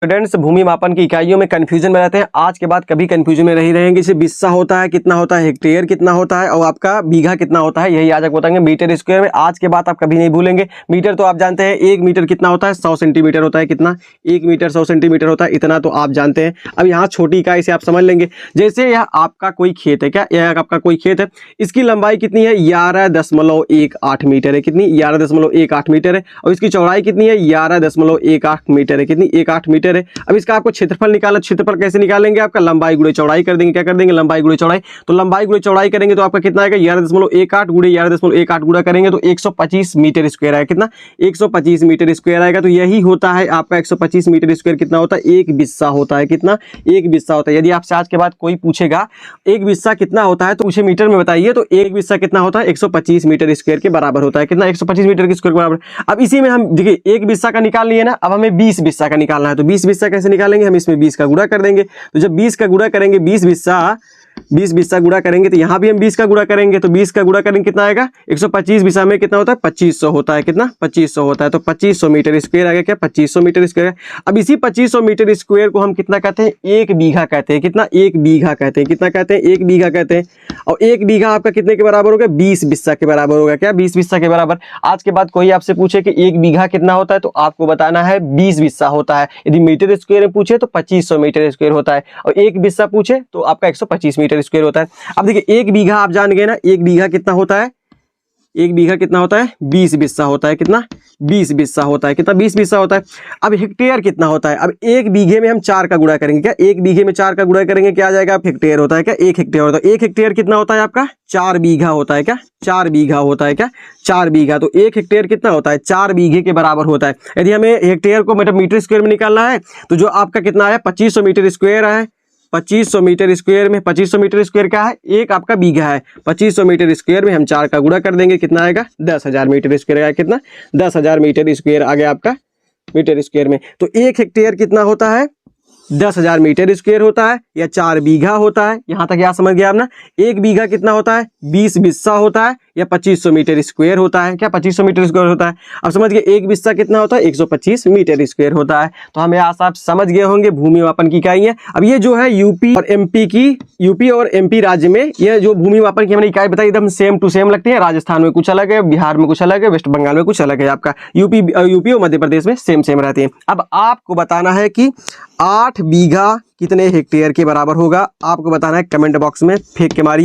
Students भूमि मापन की इकाइयों में कंफ्यूजन में रहते हैं, आज के बाद कभी कंफ्यूजन में नहीं रहेंगे। जैसे बिस्सा होता है, कितना होता है, हेक्टेयर कितना होता है और आपका बीघा कितना होता है, यही आज आपको बताएंगे। मीटर स्क्वायर में आज के बाद आप कभी नहीं भूलेंगे। मीटर तो आप जानते हैं, 1 मीटर कितना होता है, 100 सेंटीमीटर होता है। कितना? 1 मीटर 100 सेंटीमीटर होता है, इतना तो आप जानते हैं। अब यहाँ छोटी इकाई से आप समझ लेंगे। जैसे यह आपका कोई खेत है, क्या यह आपका कोई खेत है, इसकी लंबाई कितनी है, 11.18 मीटर है। कितनी? 11.18 मीटर है। और इसकी चौड़ाई कितनी है, 11.18 मीटर है। कितनी? 18 मीटर है। अब इसका आपको क्षेत्रफल निकालना, क्षेत्रफल कैसे निकालेंगे, आपका लंबाई गुणे चौड़ाई कर देंगे। क्या कर देंगे? लंबाई गुणे चौड़ाई। तो लंबाई गुणे चौड़ाई करेंगे तो आपका कितना आएगा, 11.18 गुणे 11.18 गुणा करेंगे तो 125 मीटर स्क्वायर आएगा। कितना? 125 मीटर स्क्वायर आएगा। तो यही होता है आपका 125 मीटर स्क्वायर कितना होता है, एक बिस्सा होता है। कितना? एक बिस्सा होता है। यदि आपसे आज के बाद कोई पूछेगा एक बिस्सा कितना होता है तो उसे मीटर में बताइए, तो एक बिस्सा कितना होता है, 125 मीटर स्क्वायर के बराबर होता है। कितना? 125 मीटर के स्क्वायर के बराबर। अब इसी में हम देखिए एक बिस्सा का निकाल लिए ना, अब हमें 20 बिस्सा का निकालना है। तो 20 बिस्सा कैसे निकालेंगे, हम इसमें 20 का गुणा कर देंगे। तो जब 20 का गुणा करेंगे, 20 बिस्सा गुणा करेंगे तो यहाँ भी हम 20 का गुणा करेंगे। तो 20 का गुणा करेंगे कितना आएगा, 125 बिस्सा में कितना होता है, 2500 होता है। कितना? 2500 होता है। तो 2500 मीटर स्क्वायर आ गया। क्या? 2500 मीटर स्क्वायर। अब इसी 2500 मीटर स्क्वायर को हम कितना कहते हैं, एक बीघा कहते हैं। कितना? एक बीघा कहते हैं। कितना कहते हैं? एक बीघा कहते हैं। और एक बीघा आपका कितने के बराबर हो गया, 20 बिस्सा के बराबर होगा। क्या? 20 बिस्सा के बराबर। आज के बाद कोई आपसे पूछे कि एक बीघा कितना होता है तो आपको बताना है 20 बिस्सा होता है। यदि मीटर स्क्वायर में पूछे तो 2500 मीटर स्क्वायर होता है, और एक बिस्सा पूछे तो आपका 125 मीटर स्क्वायर होता है। अब देखिए एक बीघा आप जान गए ना, एक बीघा कितना होता है, एक बीघा कितना होता है, 20 बिस्सा होता है। कितना? 20 बिस्सा होता है। कितना? 20 बिस्सा होता है। अब हेक्टेयर कितना होता है, अब एक बीघे में हम 4 का गुणा करेंगे। क्या? एक बीघे में 4 का गुणा करेंगे क्या आ जाएगा, आप हेक्टेयर होता है। क्या? एक हेक्टेयर होता है। एक हेक्टेयर कितना होता है आपका, 4 बीघा होता है। क्या? 4 बीघा होता है। क्या? 4 बीघा। तो एक हेक्टेयर कितना होता है, 4 बीघे के बराबर होता है। यदि हमें हेक्टेयर को मतलब मीटर स्क्वायर में निकालना है तो जो आपका कितना आया, 2500 मीटर स्क्वायर है। 2500 मीटर स्क्वायर में 2500 मीटर स्क्वायर क्या है, एक आपका बीघा है। 2500 मीटर स्क्वायर में हम 4 का गुणा कर देंगे, कितना आएगा, 10,000 मीटर स्क्वायर आएगा। कितना? 10,000 मीटर स्क्वायर आ गया आपका मीटर स्क्वायर में। तो एक हेक्टेयर कितना होता है, 10,000 मीटर स्क्वायर होता है या 4 बीघा होता है। यहां तक क्या समझ गया आप ना। एक बीघा कितना होता है, 20 बिस्सा होता है या 2500 मीटर स्क्वायर होता है। क्या? 2500 मीटर स्क्वायर होता है। अब समझ गए एक बिस्सा कितना होता है, 125 मीटर स्क्वायर होता है। तो हमें आशा आप समझ गए होंगे भूमि मापन की इकाई है। अब ये जो है यूपी और एमपी राज्य में ये जो भूमि मापन की हमने इकाई बताई एकदम सेम टू सेम लगती है। राजस्थान में कुछ अलग है, बिहार में कुछ अलग है, वेस्ट बंगाल में कुछ अलग है। आपका यूपी और मध्य प्रदेश में सेम रहती है। अब आपको बताना है कि 8 बीघा कितने हेक्टेयर के बराबर होगा, आपको बताना है। कमेंट बॉक्स में फेंक के मारिए।